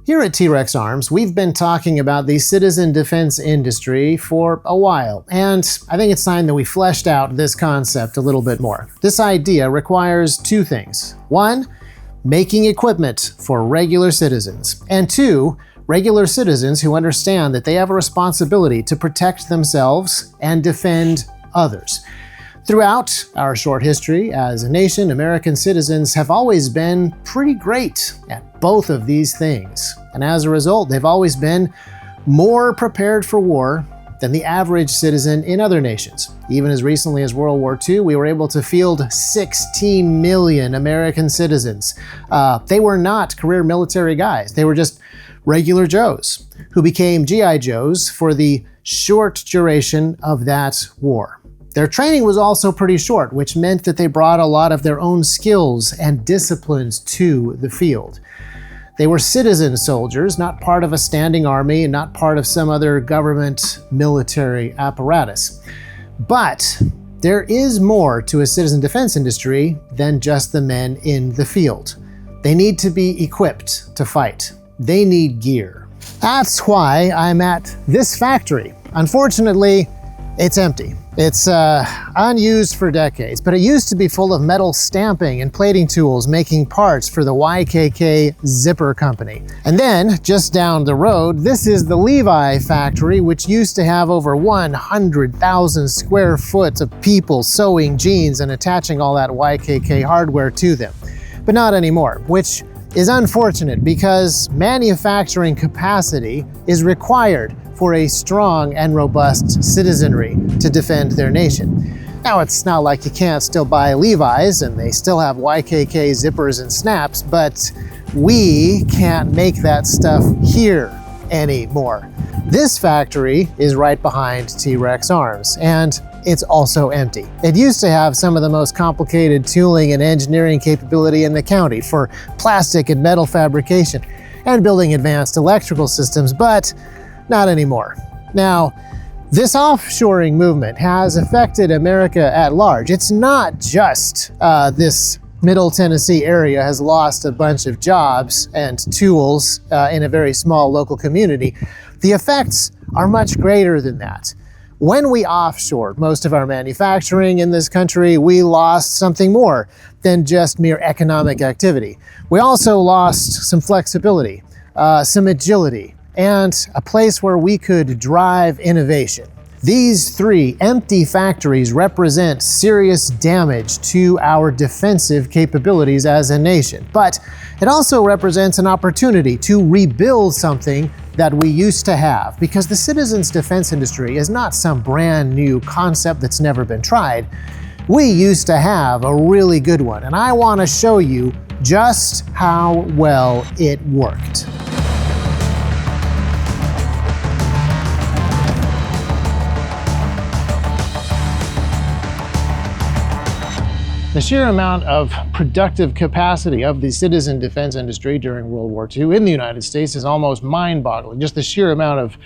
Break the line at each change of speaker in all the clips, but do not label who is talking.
Here at T.REX Arms, we've been talking about the citizen defense industry for a while, and I think it's time that we fleshed out this concept a little bit more. This idea requires two things. One, making equipment for regular citizens, and two, regular citizens who understand that they have a responsibility to protect themselves and defend others. Throughout our short history as a nation, American citizens have always been pretty great at both of these things. And as a result, they've always been more prepared for war than the average citizen in other nations. Even as recently as World War II, we were able to field 16 million American citizens. They were not career military guys. They were just regular Joes who became GI Joes for the short duration of that war. Their training was also pretty short, which meant that they brought a lot of their own skills and disciplines to the field. They were citizen soldiers, not part of a standing army and not part of some other government military apparatus. But there is more to a citizen defense industry than just the men in the field. They need to be equipped to fight. They need gear. That's why I'm at this factory. Unfortunately, it's empty. It's unused for decades, but it used to be full of metal stamping and plating tools making parts for the YKK zipper company. And then, just down the road, this is the Levi factory, which used to have over 100,000 square foot of people sewing jeans and attaching all that YKK hardware to them. But not anymore, which is unfortunate because manufacturing capacity is required for a strong and robust citizenry to defend their nation. Now, it's not like you can't still buy Levi's and they still have YKK zippers and snaps, but we can't make that stuff here anymore. This factory is right behind T.REX Arms, and it's also empty. It used to have some of the most complicated tooling and engineering capability in the county for plastic and metal fabrication and building advanced electrical systems, but not anymore. Now, this offshoring movement has affected America at large. It's not just this Middle Tennessee area has lost a bunch of jobs and tools in a very small local community. The effects are much greater than that. When we offshored most of our manufacturing in this country, we lost something more than just mere economic activity. We also lost some flexibility, some agility, and a place where we could drive innovation. These three empty factories represent serious damage to our defensive capabilities as a nation, but it also represents an opportunity to rebuild something that we used to have, because the citizens defense industry is not some brand new concept that's never been tried. We used to have a really good one, and I want to show you just how well it worked. The sheer amount of productive capacity of the citizen defense industry during World War II in the United States is almost mind-boggling. Just the sheer amount of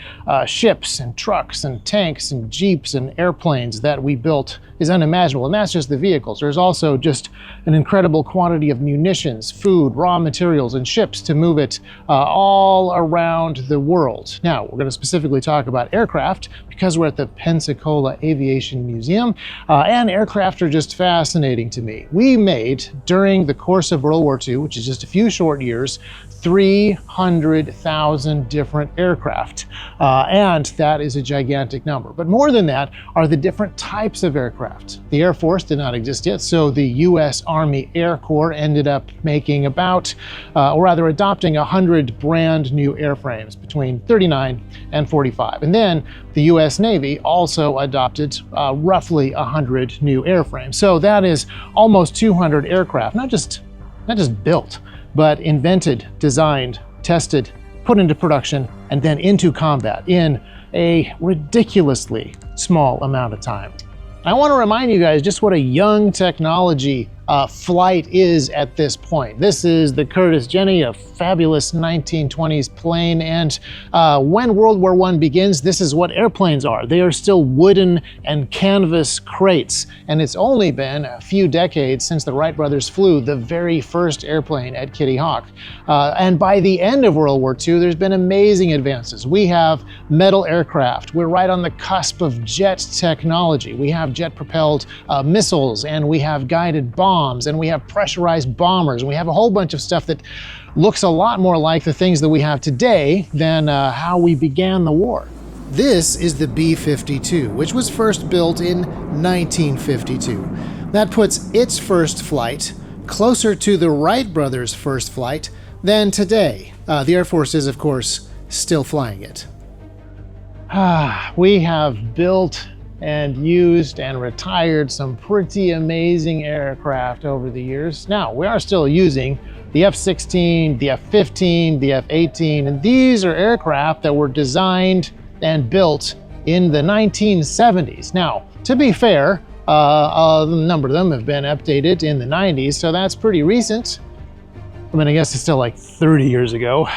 ships and trucks and tanks and jeeps and airplanes that we built is unimaginable, and that's just the vehicles. There's also just an incredible quantity of munitions, food, raw materials, and ships to move it all around the world. Now, we're going to specifically talk about aircraft because we're at the Pensacola Aviation Museum, and aircraft are just fascinating to me. We made, during the course of World War II, which is just a few short years, 300,000 different aircraft, and that is a gigantic number. But more than that are the different types of aircraft. The Air Force did not exist yet, so the U.S. Army Air Corps ended up making about, or rather adopting 100 brand new airframes between 39 and 45. And then the U.S. Navy also adopted roughly 100 new airframes. So that is almost 200 aircraft, not just built, but invented, designed, tested, put into production, and then into combat in a ridiculously small amount of time. I want to remind you guys just what a young technology flight is at this point. This is the Curtiss Jenny, a fabulous 1920s plane, and when World War I begins, this is what airplanes are. They are still wooden and canvas crates, and it's only been a few decades since the Wright brothers flew the very first airplane at Kitty Hawk. And by the end of World War II, there's been amazing advances. We have metal aircraft. We're right on the cusp of jet technology. We have jet-propelled missiles, and we have guided bombs, and we have pressurized bombers, and we have a whole bunch of stuff that looks a lot more like the things that we have today than how we began the war. This is the B-52, which was first built in 1952. That puts its first flight closer to the Wright brothers' first flight than today. The Air Force is, of course, still flying it. We have built and used and retired some pretty amazing aircraft over the years. Now, we are still using the F-16, the F-15, the F-18, and these are aircraft that were designed and built in the 1970s. Now, to be fair, a number of them have been updated in the 90s, so that's pretty recent. I mean, I guess it's still like 30 years ago.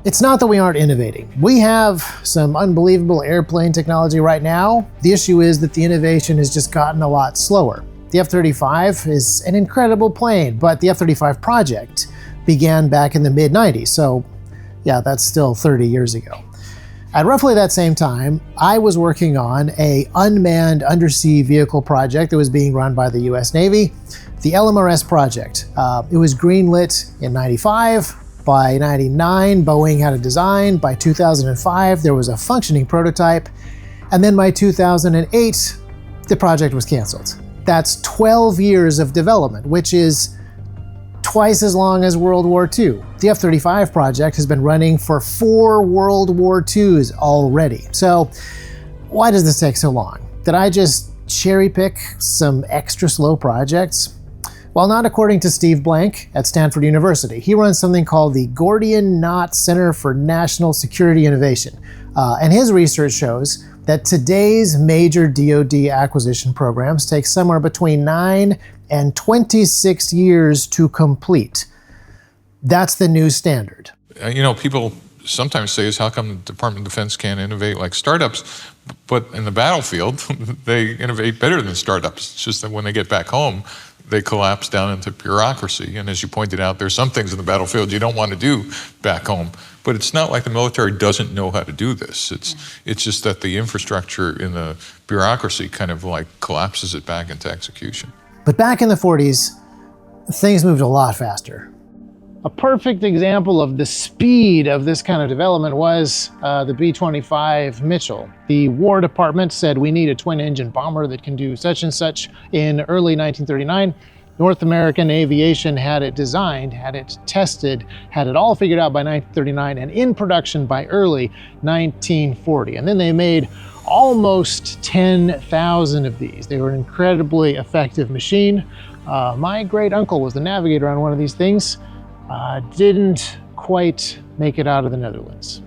It's not that we aren't innovating. We have some unbelievable airplane technology right now. The issue is that the innovation has just gotten a lot slower. The F-35 is an incredible plane, but the F-35 project began back in the mid-90s, so yeah, that's still 30 years ago. At roughly that same time, I was working on an unmanned undersea vehicle project that was being run by the US Navy, the LMRS project. It was greenlit in 95. By 99, Boeing had a design. By 2005, there was a functioning prototype. And then by 2008, the project was canceled. That's 12 years of development, which is twice as long as World War II. The F-35 project has been running for 4 World War IIs already. So why does this take so long? Did I just cherry pick some extra slow projects? Well, not according to Steve Blank at Stanford University. He runs something called the Gordian Knot Center for National Security Innovation. And his research shows that today's major DoD acquisition programs take somewhere between 9 and 26 years to complete. That's the new standard.
You know, people sometimes say is how come the Department of Defense can't innovate like startups? But in the battlefield, they innovate better than startups. It's just that when they get back home, they collapse down into bureaucracy. And as you pointed out, there's some things in the battlefield you don't want to do back home. But it's not like the military doesn't know how to do this. It's just that the infrastructure in the bureaucracy kind of like collapses it back into execution.
But back in the 40s, things moved a lot faster. A perfect example of the speed of this kind of development was the B-25 Mitchell. The War Department said we need a twin-engine bomber that can do such and such in early 1939. North American Aviation had it designed, had it tested, had it all figured out by 1939 and in production by early 1940. And then they made almost 10,000 of these. They were an incredibly effective machine. My great uncle was the navigator on one of these things. Didn't quite make it out of the Netherlands.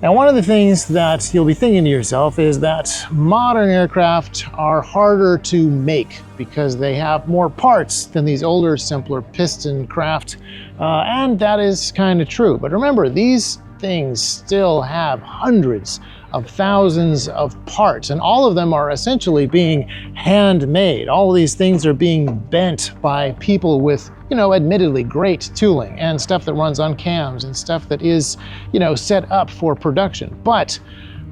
Now, one of the things that you'll be thinking to yourself is that modern aircraft are harder to make because they have more parts than these older, simpler piston craft. And that is kind of true. But remember, these things still have hundreds of thousands of parts, and all of them are essentially being handmade. All of these things are being bent by people with, admittedly great tooling and stuff that runs on cams and stuff that is, set up for production. But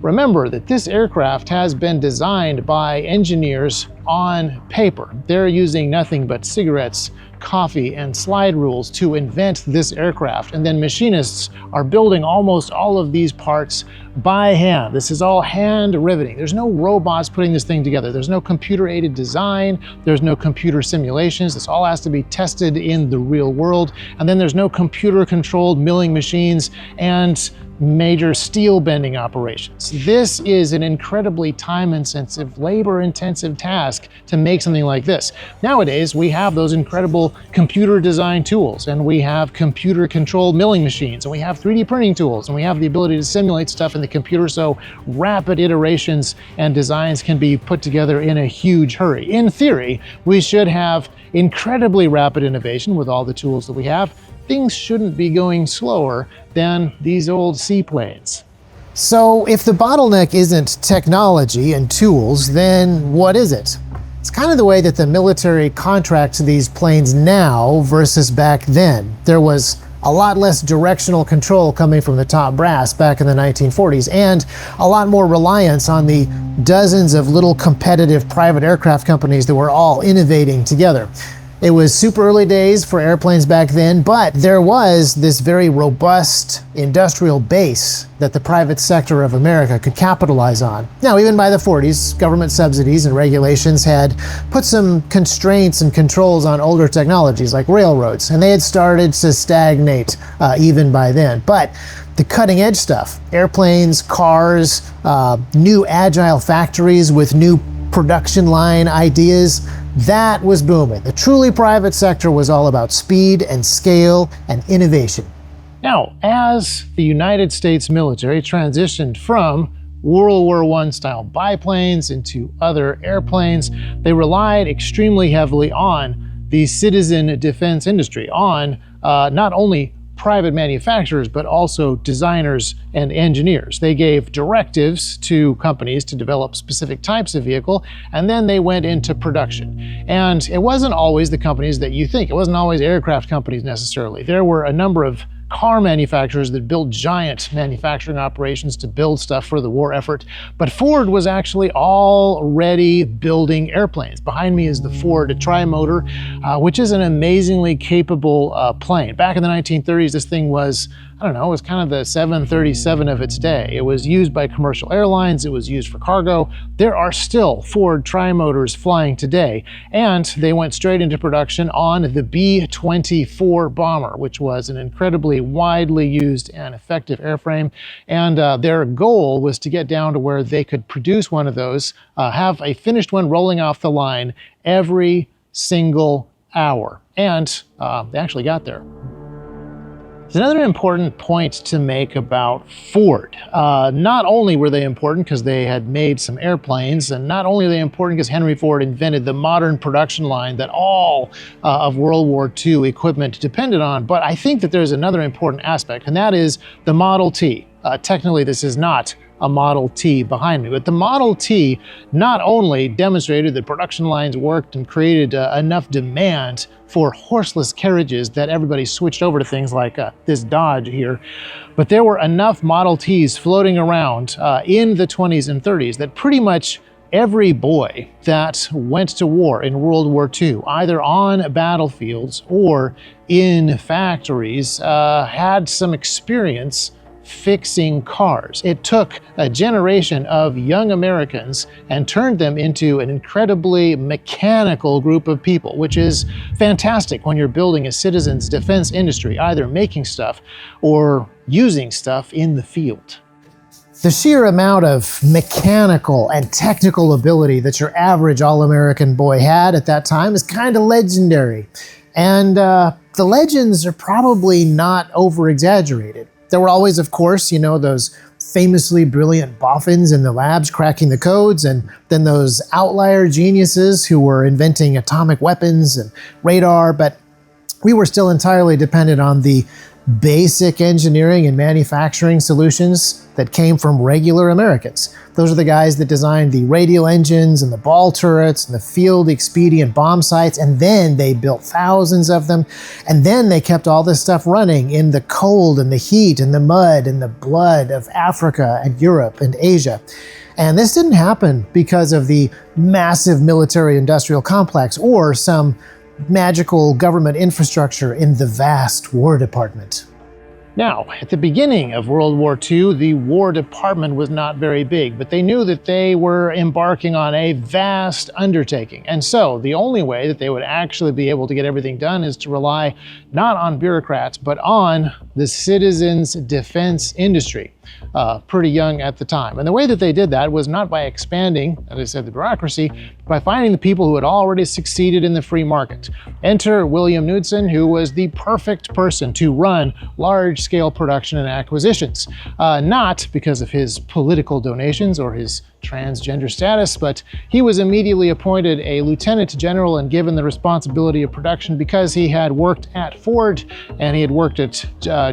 remember that this aircraft has been designed by engineers on paper. They're using nothing but cigarettes, coffee, and slide rules to invent this aircraft. And then machinists are building almost all of these parts by hand. This is all hand riveting. There's no robots putting this thing together. There's no computer-aided design. There's no computer simulations. This all has to be tested in the real world. And then there's no computer-controlled milling machines and major steel bending operations. This is an incredibly time-intensive, labor-intensive task to make something like this. Nowadays, we have those incredible computer design tools, and we have computer-controlled milling machines, and we have 3D printing tools, and we have the ability to simulate stuff in the computer, so rapid iterations and designs can be put together in a huge hurry. In theory, we should have incredibly rapid innovation with all the tools that we have. Things shouldn't be going slower than these old seaplanes. So if the bottleneck isn't technology and tools, then what is it? It's kind of the way that the military contracts these planes now versus back then. There was a lot less directional control coming from the top brass back in the 1940s, and a lot more reliance on the dozens of little competitive private aircraft companies that were all innovating together. It was super early days for airplanes back then, but there was this very robust industrial base that the private sector of America could capitalize on. Now, even by the 40s, government subsidies and regulations had put some constraints and controls on older technologies like railroads, and they had started to stagnate even by then. But the cutting edge stuff, airplanes, cars, new agile factories with new production line ideas, that was booming. The truly private sector was all about speed and scale and innovation. Now, as the United States military transitioned from World War I style biplanes into other airplanes, they relied extremely heavily on the citizen defense industry, on not only private manufacturers, but also designers and engineers. They gave directives to companies to develop specific types of vehicle, and then they went into production. And it wasn't always the companies that you think. It wasn't always aircraft companies necessarily. There were a number of car manufacturers that built giant manufacturing operations to build stuff for the war effort. But Ford was actually already building airplanes. Behind me is the Ford Trimotor, which is an amazingly capable plane. Back in the 1930s, this thing was, I don't know, it was kind of the 737 of its day. It was used by commercial airlines. It was used for cargo. There are still Ford Trimotors flying today, and they went straight into production on the B-24 bomber, which was an incredibly widely used and effective airframe. And their goal was to get down to where they could produce one of those, have a finished one rolling off the line every single hour. And they actually got there. There's another important point to make about Ford. Not only were they important because they had made some airplanes, and not only are they important because Henry Ford invented the modern production line that all of World War II equipment depended on, but I think that there's another important aspect, and that is the Model T. Technically, this is not a Model T behind me, but the Model T not only demonstrated that production lines worked and created enough demand for horseless carriages that everybody switched over to things like this Dodge here, but there were enough Model Ts floating around in the 20s and 30s that pretty much every boy that went to war in World War II, either on battlefields or in factories, had some experience fixing cars. It took a generation of young Americans and turned them into an incredibly mechanical group of people, which is fantastic when you're building a citizen's defense industry, either making stuff or using stuff in the field. The sheer amount of mechanical and technical ability that your average all-American boy had at that time is kind of legendary. And the legends are probably not over-exaggerated. There were always, of course, you know, those famously brilliant boffins in the labs cracking the codes, and then those outlier geniuses who were inventing atomic weapons and radar, but we were still entirely dependent on the basic engineering and manufacturing solutions that came from regular Americans. Those are the guys that designed the radial engines and the ball turrets and the field expedient bomb sights, and then they built thousands of them, and then they kept all this stuff running in the cold and the heat and the mud and the blood of Africa and Europe and Asia. And this didn't happen because of the massive military-industrial complex or some magical government infrastructure in the vast War Department. Now, at the beginning of World War II, the War Department was not very big, but they knew that they were embarking on a vast undertaking. And so the only way that they would actually be able to get everything done is to rely not on bureaucrats, but on the citizens' defense industry. Pretty young at the time. And the way that they did that was not by expanding, as I said, the bureaucracy, but by finding the people who had already succeeded in the free market. Enter William Knudsen, who was the perfect person to run large-scale production and acquisitions. Not because of his political donations or his transgender status, but he was immediately appointed a lieutenant general and given the responsibility of production because he had worked at Ford and he had worked at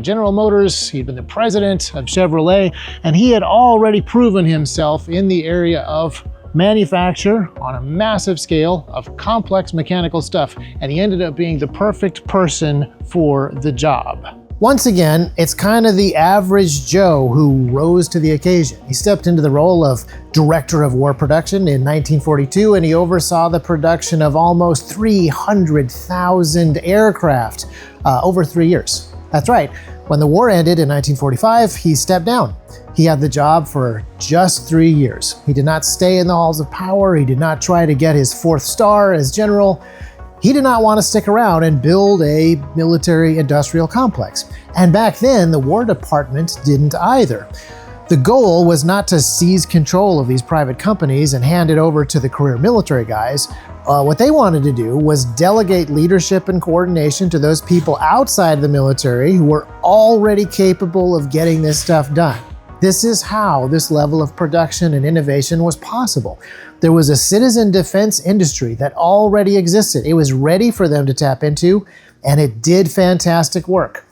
General Motors, he'd been the president of Chevrolet, and he had already proven himself in the area of manufacture on a massive scale of complex mechanical stuff, and he ended up being the perfect person for the job. Once again, it's kind of the average Joe who rose to the occasion. He stepped into the role of Director of War Production in 1942, and he oversaw the production of almost 300,000 aircraft over 3 years. That's right. When the war ended in 1945, he stepped down. He had the job for just 3 years. He did not stay in the halls of power. He did not try to get his 4th star as general. He did not want to stick around and build a military-industrial complex. And back then, the War Department didn't either. The goal was not to seize control of these private companies and hand it over to the career military guys. What they wanted to do was delegate leadership and coordination to those people outside the military who were already capable of getting this stuff done. This is how this level of production and innovation was possible. There was a citizen defense industry that already existed. It was ready for them to tap into, and it did fantastic work.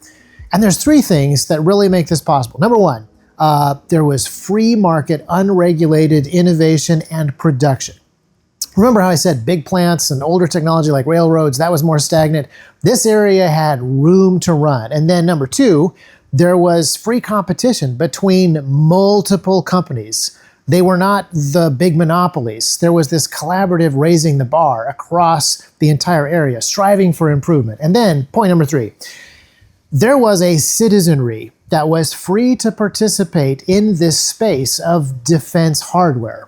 And there's 3 things that really make this possible. Number 1, there was free market, unregulated innovation and production. Remember how I said big plants and older technology like railroads, that was more stagnant? This area had room to run. And then number 2, there was free competition between multiple companies. They were not the big monopolies. There was this collaborative raising the bar across the entire area, striving for improvement. And then point number 3, there was a citizenry that was free to participate in this space of defense hardware.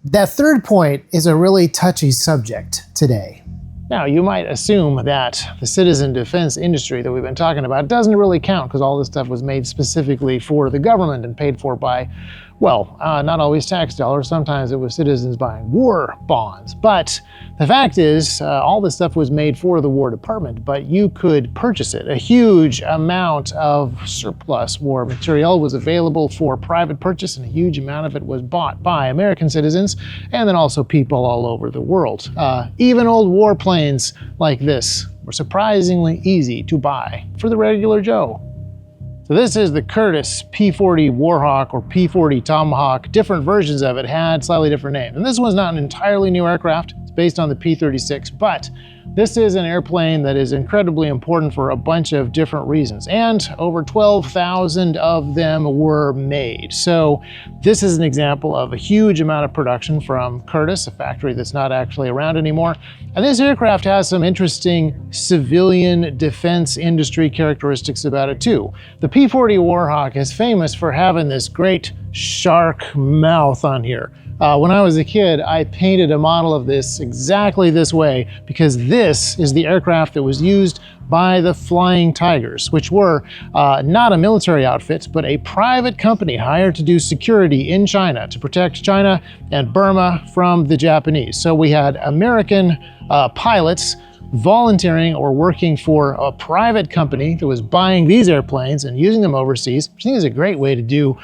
That 3rd point is a really touchy subject today. Now, you might assume that the citizen defense industry that we've been talking about doesn't really count because all this stuff was made specifically for the government and paid for by, well, not always tax dollars. Sometimes it was citizens buying war bonds. But the fact is, all this stuff was made for the War Department, but you could purchase it. A huge amount of surplus war material was available for private purchase, and a huge amount of it was bought by American citizens and then also people all over the world. Even old warplanes like this were surprisingly easy to buy for the regular Joe. So this is the Curtiss P-40 Warhawk or P-40 Tomahawk. Different versions of it had slightly different names. And this one's not an entirely new aircraft. It's based on the P-36, but this is an airplane that is incredibly important for a bunch of different reasons. And over 12,000 of them were made. So this is an example of a huge amount of production from Curtiss, a factory that's not actually around anymore. And this aircraft has some interesting civilian defense industry characteristics about it too. The P-40 Warhawk is famous for having this great shark mouth on here. When I was a kid, I painted a model of this exactly this way because this is the aircraft that was used by the Flying Tigers, which were not a military outfit, but a private company hired to do security in China to protect China and Burma from the Japanese. So we had American pilots volunteering or working for a private company that was buying these airplanes and using them overseas, which I think is a great way to do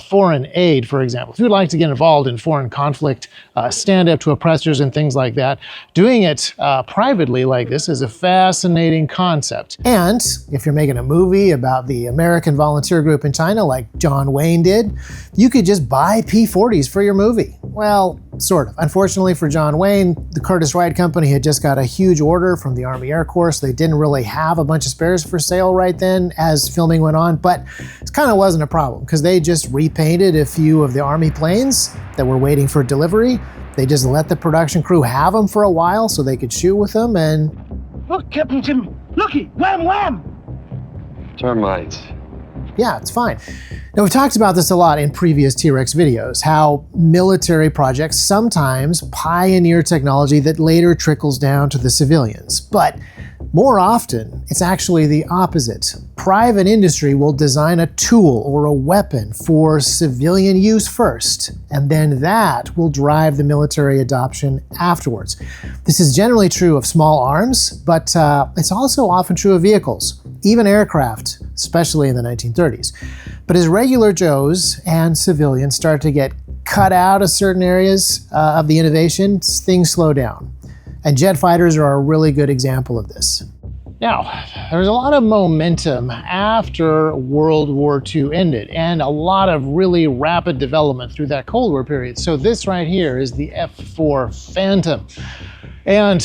foreign aid, for example. If you'd like to get involved in foreign conflict, stand up to oppressors and things like that, doing it privately like this is a fascinating concept. And if you're making a movie about the American volunteer group in China like John Wayne did, you could just buy P-40s for your movie. Well, sort of. Unfortunately for John Wayne, the Curtiss-Wright Company had just got a huge order from the Army Air Corps. They didn't really have a bunch of spares for sale right then as filming went on, but it kind of wasn't a problem because they just repainted a few of the Army planes that were waiting for delivery. They just let the production crew have them for a while so they could shoot with them and...
Look, Captain Jim! Looky! Wham, wham! Termites.
Yeah, it's fine. Now, we've talked about this a lot in previous T.REX videos, how military projects sometimes pioneer technology that later trickles down to the civilians. But more often, it's actually the opposite. Private industry will design a tool or a weapon for civilian use first, and then that will drive the military adoption afterwards. This is generally true of small arms, but it's also often true of vehicles, even aircraft, especially in the 1930s. But as regular Joes and civilians start to get cut out of certain areas of the innovation, things slow down. And jet fighters are a really good example of this. Now, there's a lot of momentum after World War II ended, and a lot of really rapid development through that Cold War period. So this right here is the F-4 Phantom. And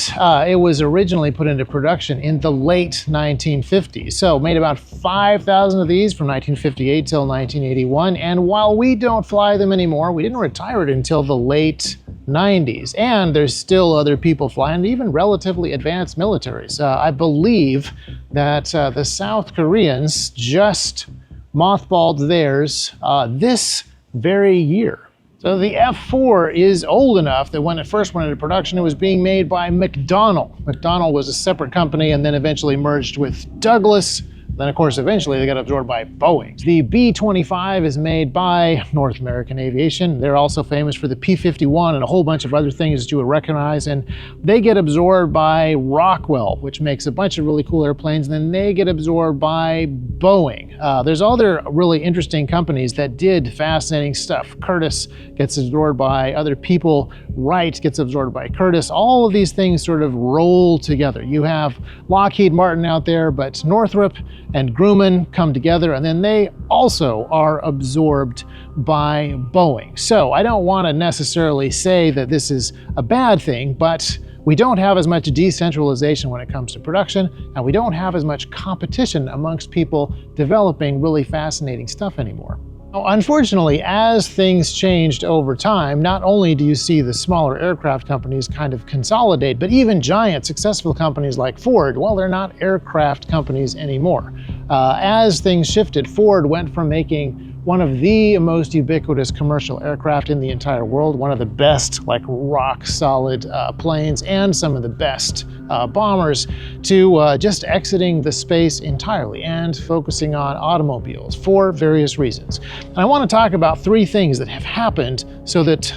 it was originally put into production in the late 1950s. So made about 5,000 of these from 1958 till 1981. And while we don't fly them anymore, we didn't retire it until the late 90s. And there's still other people flying, even relatively advanced militaries. I believe that the South Koreans just mothballed theirs this very year. So the F-4 is old enough that when it first went into production, it was being made by McDonnell. McDonnell was a separate company and then eventually merged with Douglas. Then, of course, eventually they got absorbed by Boeing. The B-25 is made by North American Aviation. They're also famous for the P-51 and a whole bunch of other things that you would recognize. And they get absorbed by Rockwell, which makes a bunch of really cool airplanes. And then they get absorbed by Boeing. There's other really interesting companies that did fascinating stuff. Curtiss gets absorbed by other people. Wright gets absorbed by Curtiss. All of these things sort of roll together. You have Lockheed Martin out there, but Northrop and Grumman come together, and then they also are absorbed by Boeing. So I don't want to necessarily say that this is a bad thing, but we don't have as much decentralization when it comes to production, and we don't have as much competition amongst people developing really fascinating stuff anymore. Unfortunately, as things changed over time, not only do you see the smaller aircraft companies kind of consolidate, but even giant successful companies like Ford, well, they're not aircraft companies anymore. As things shifted, Ford went from making one of the most ubiquitous commercial aircraft in the entire world, one of the best, like rock solid planes, and some of the best bombers, to just exiting the space entirely and focusing on automobiles for various reasons. And I want to talk about three things that have happened so that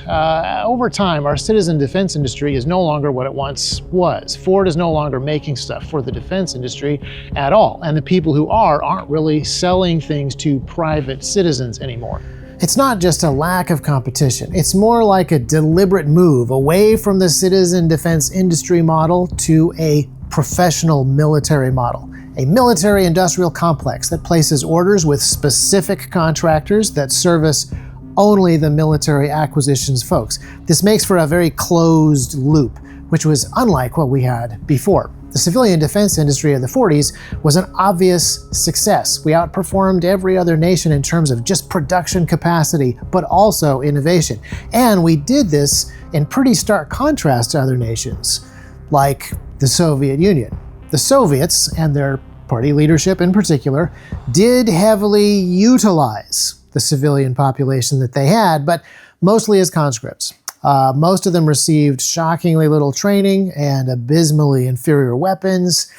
over time our citizen defense industry is no longer what it once was. Ford is no longer making stuff for the defense industry at all, and the people who aren't really selling things to private citizens anymore. It's not just a lack of competition, it's more like a deliberate move away from the citizen defense industry model to a professional military model. A military industrial complex that places orders with specific contractors that service only the military acquisitions folks. This makes for a very closed loop, which was unlike what we had before. The civilian defense industry of the 40s was an obvious success. We outperformed every other nation in terms of just production capacity, but also innovation. And we did this in pretty stark contrast to other nations, like the Soviet Union. The Soviets, and their party leadership in particular, did heavily utilize the civilian population that they had, but mostly as conscripts. Most of them received shockingly little training and abysmally inferior weapons.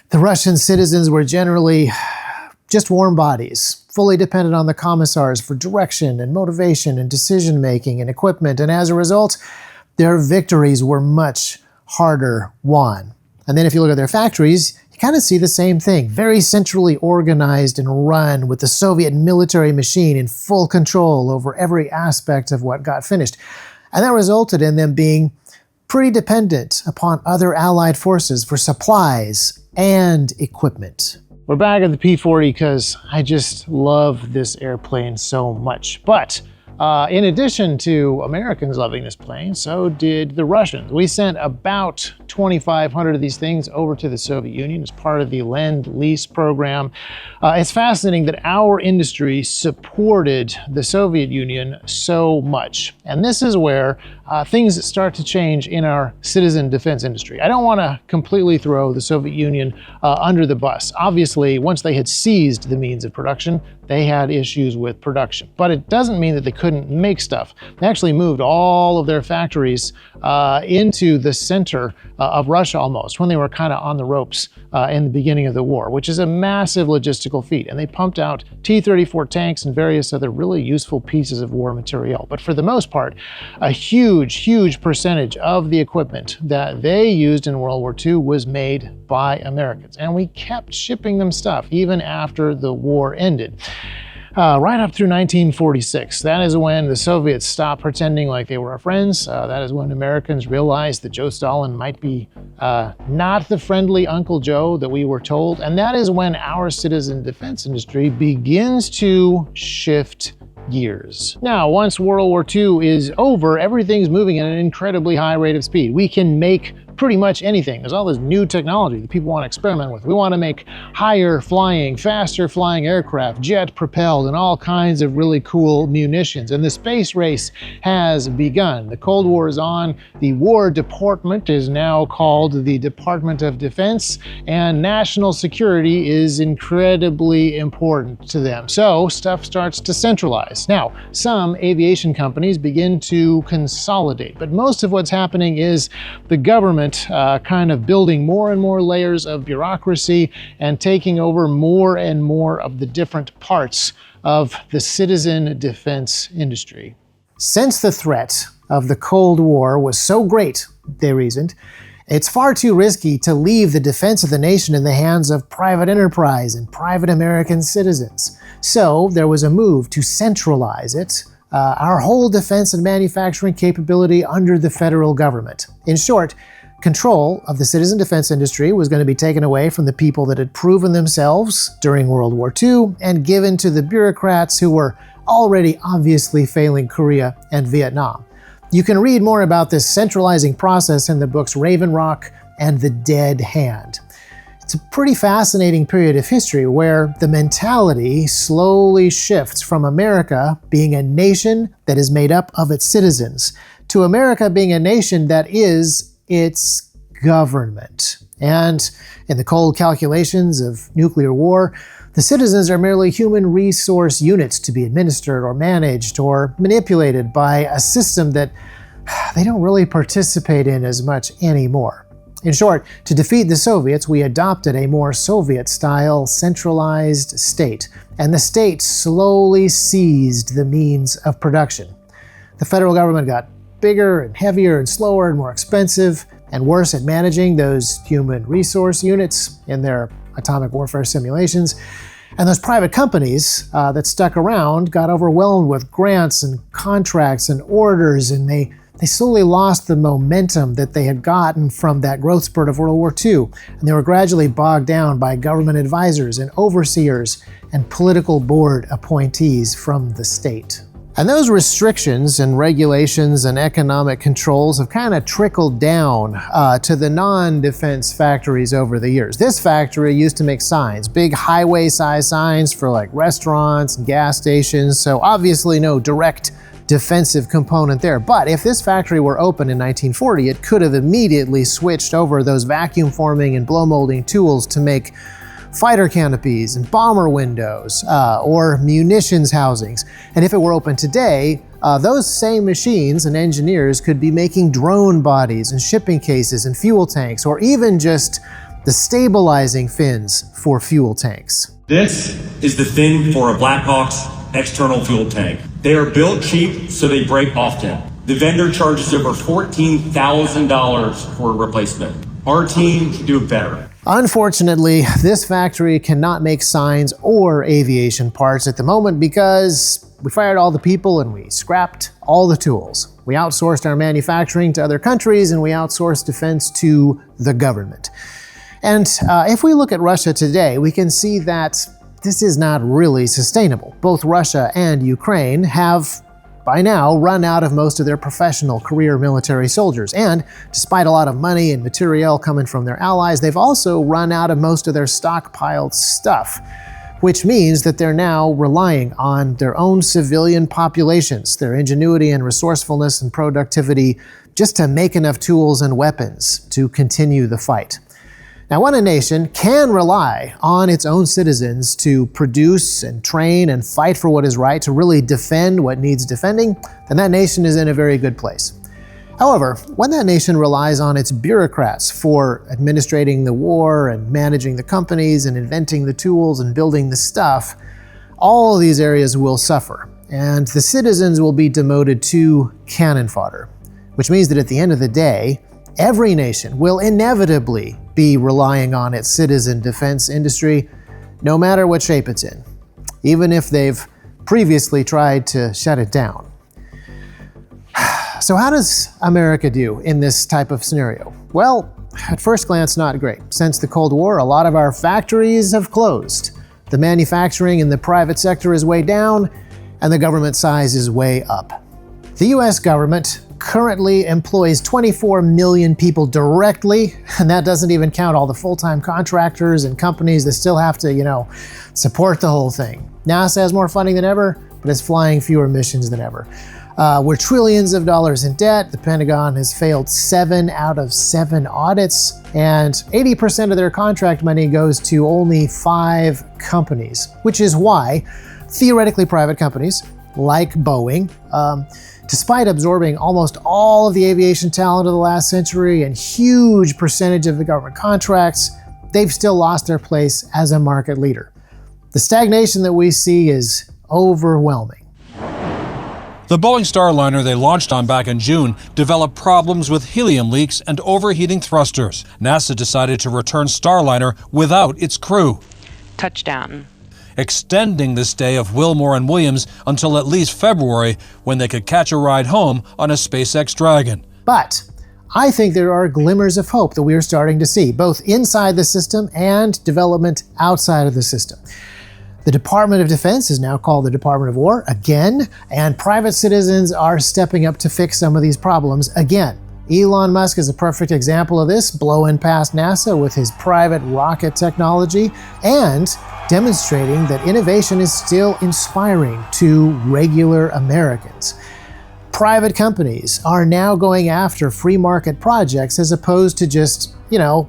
The Russian citizens were generally just warm bodies, fully dependent on the commissars for direction and motivation and decision-making and equipment, and as a result, their victories were much harder won. And then if you look at their factories, you kind of see the same thing. Very centrally organized and run, with the Soviet military machine in full control over every aspect of what got finished. And that resulted in them being pretty dependent upon other Allied forces for supplies and equipment. We're back at the P-40 because I just love this airplane so much. But In addition to Americans loving this plane, so did the Russians. We sent about 2,500 of these things over to the Soviet Union as part of the Lend-Lease program. It's fascinating that our industry supported the Soviet Union so much. And this is where things start to change in our citizen defense industry. I don't want to completely throw the Soviet Union under the bus. Obviously, once they had seized the means of production, they had issues with production. But it doesn't mean that they couldn't make stuff. They actually moved all of their factories into the center of Russia almost, when they were kind of on the ropes in the beginning of the war, which is a massive logistical feat. And they pumped out T-34 tanks and various other really useful pieces of war material. But for the most part, a huge percentage of the equipment that they used in World War II was made by Americans. And we kept shipping them stuff even after the war ended. Right up through 1946. That is when the Soviets stopped pretending like they were our friends. That is when Americans realized that Joe Stalin might be not the friendly Uncle Joe that we were told. And that is when our citizen defense industry begins to shift gears. Now, once World War II is over, everything's moving at an incredibly high rate of speed. We can make pretty much anything. There's all this new technology that people want to experiment with. We want to make higher flying, faster flying aircraft, jet propelled, and all kinds of really cool munitions. And the space race has begun. The Cold War is on. The War Department is now called the Department of Defense, and national security is incredibly important to them. So stuff starts to centralize. Now, some aviation companies begin to consolidate, but most of what's happening is the government kind of building more and more layers of bureaucracy and taking over more and more of the different parts of the citizen defense industry. Since the threat of the Cold War was so great, they reasoned, it's far too risky to leave the defense of the nation in the hands of private enterprise and private American citizens. So there was a move to centralize it, our whole defense and manufacturing capability under the federal government. In short, control of the citizen defense industry was going to be taken away from the people that had proven themselves during World War II and given to the bureaucrats who were already obviously failing Korea and Vietnam. You can read more about this centralizing process in the books Raven Rock and The Dead Hand. It's a pretty fascinating period of history where the mentality slowly shifts from America being a nation that is made up of its citizens to America being a nation that is its government. And in the cold calculations of nuclear war, the citizens are merely human resource units to be administered or managed or manipulated by a system that they don't really participate in as much anymore. In short, to defeat the Soviets, we adopted a more Soviet-style centralized state, and the state slowly seized the means of production. The federal government got bigger and heavier and slower and more expensive and worse at managing those human resource units in their atomic warfare simulations. And those private companies that stuck around got overwhelmed with grants and contracts and orders, and they slowly lost the momentum that they had gotten from that growth spurt of World War II. And they were gradually bogged down by government advisors and overseers and political board appointees from the state. And those restrictions and regulations and economic controls have kind of trickled down to the non-defense factories over the years. This factory used to make signs, big highway-size signs for like restaurants and gas stations, so obviously no direct defensive component there. But if this factory were open in 1940, it could have immediately switched over those vacuum forming and blow molding tools to make fighter canopies and bomber windows or munitions housings. And if it were open today, those same machines and engineers could be making drone bodies and shipping cases and fuel tanks, or even just the stabilizing fins for fuel tanks.
This is the fin for a Blackhawk's external fuel tank. They are built cheap, so they break often. The vendor charges over $14,000 for a replacement. Our team can do it better.
Unfortunately, this factory cannot make signs or aviation parts at the moment because we fired all the people and we scrapped all the tools. We outsourced our manufacturing to other countries and we outsourced defense to the government. And if we look at Russia today, we can see that this is not really sustainable. Both Russia and Ukraine have by now run out of most of their professional career military soldiers. And despite a lot of money and materiel coming from their allies, they've also run out of most of their stockpiled stuff, which means that they're now relying on their own civilian populations, their ingenuity and resourcefulness and productivity, just to make enough tools and weapons to continue the fight. Now, when a nation can rely on its own citizens to produce and train and fight for what is right, to really defend what needs defending, then that nation is in a very good place. However, when that nation relies on its bureaucrats for administrating the war and managing the companies and inventing the tools and building the stuff, all of these areas will suffer, and the citizens will be demoted to cannon fodder, which means that at the end of the day, every nation will inevitably be relying on its citizen defense industry, no matter what shape it's in, even if they've previously tried to shut it down. So how does America do in this type of scenario? Well, at first glance, not great. Since the Cold War, a lot of our factories have closed. The manufacturing in the private sector is way down, and the government size is way up. The US government currently employs 24 million people directly, and that doesn't even count all the full-time contractors and companies that still have to, support the whole thing. NASA has more funding than ever, but it's flying fewer missions than ever. We're trillions of dollars in debt. The Pentagon has failed 7 out of 7 audits, and 80% of their contract money goes to only 5 companies, which is why theoretically private companies like Boeing, despite absorbing almost all of the aviation talent of the last century and huge percentage of the government contracts, they've still lost their place as a market leader. The stagnation that we see is overwhelming.
The Boeing Starliner they launched on back in June developed problems with helium leaks and overheating thrusters. NASA decided to return Starliner without its crew.
Touchdown.
Extending the stay of Wilmore and Williams until at least February, when they could catch a ride home on a SpaceX Dragon.
But I think there are glimmers of hope that we are starting to see, both inside the system and development outside of the system. The Department of Defense is now called the Department of War again, and private citizens are stepping up to fix some of these problems again. Elon Musk is a perfect example of this, blowing past NASA with his private rocket technology and demonstrating that innovation is still inspiring to regular Americans. Private companies are now going after free market projects as opposed to just,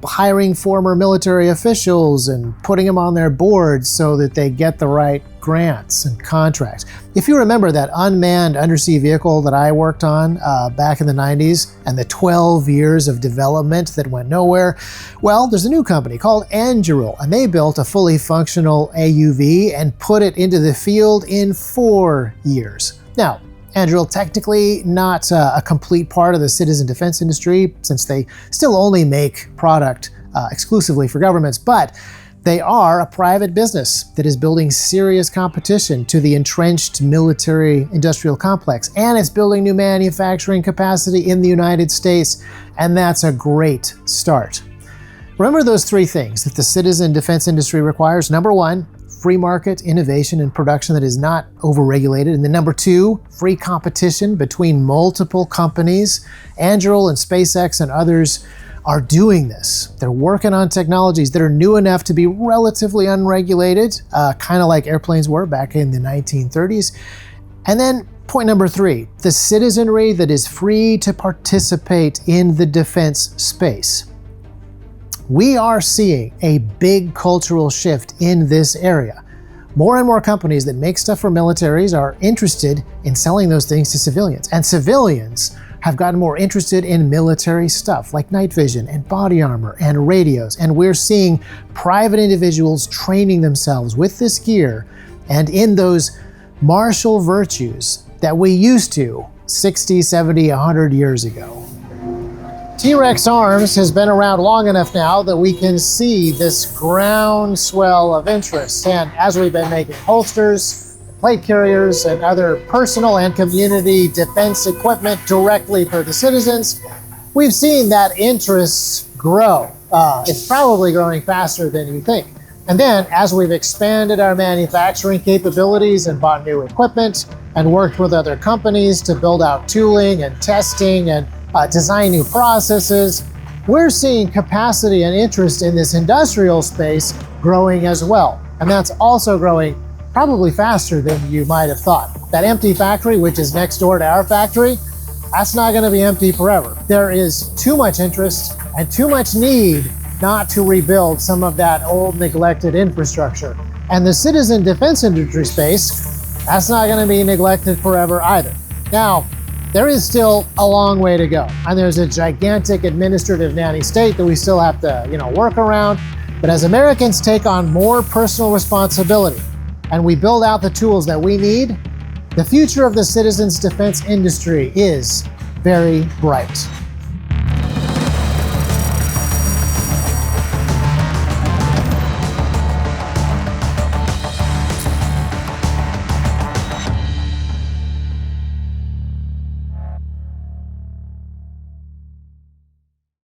hiring former military officials and putting them on their boards so that they get the right grants and contracts. If you remember that unmanned undersea vehicle that I worked on back in the 90s and the 12 years of development that went nowhere, well, there's a new company called Anduril, and they built a fully functional AUV and put it into the field in 4 years. Now, Anduril technically not a complete part of the citizen defense industry, since they still only make product exclusively for governments, but they are a private business that is building serious competition to the entrenched military industrial complex, and it's building new manufacturing capacity in the United States, and that's a great start. Remember those 3 things that the citizen defense industry requires. Number 1, free market innovation and production that is not overregulated. And then number 2, free competition between multiple companies. Anduril and SpaceX and others are doing this. They're working on technologies that are new enough to be relatively unregulated, kind of like airplanes were back in the 1930s. And then point number 3, the citizenry that is free to participate in the defense space. We are seeing a big cultural shift in this area. More and more companies that make stuff for militaries are interested in selling those things to civilians. And civilians have gotten more interested in military stuff like night vision and body armor and radios. And we're seeing private individuals training themselves with this gear and in those martial virtues that we used to 60, 70, 100 years ago. T.REX Arms has been around long enough now that we can see this groundswell of interest. And as we've been making holsters, plate carriers, and other personal and community defense equipment directly for the citizens, we've seen that interest grow. It's probably growing faster than you think. And then as we've expanded our manufacturing capabilities and bought new equipment, and worked with other companies to build out tooling and testing and design new processes. We're seeing capacity and interest in this industrial space growing as well. And that's also growing probably faster than you might have thought. That empty factory, which is next door to our factory, that's not gonna be empty forever. There is too much interest and too much need not to rebuild some of that old neglected infrastructure. And the citizen defense industry space, that's not gonna be neglected forever either. Now, there is still a long way to go. And there's a gigantic administrative nanny state that we still have to, work around. But as Americans take on more personal responsibility and we build out the tools that we need, the future of the citizens defense industry is very bright.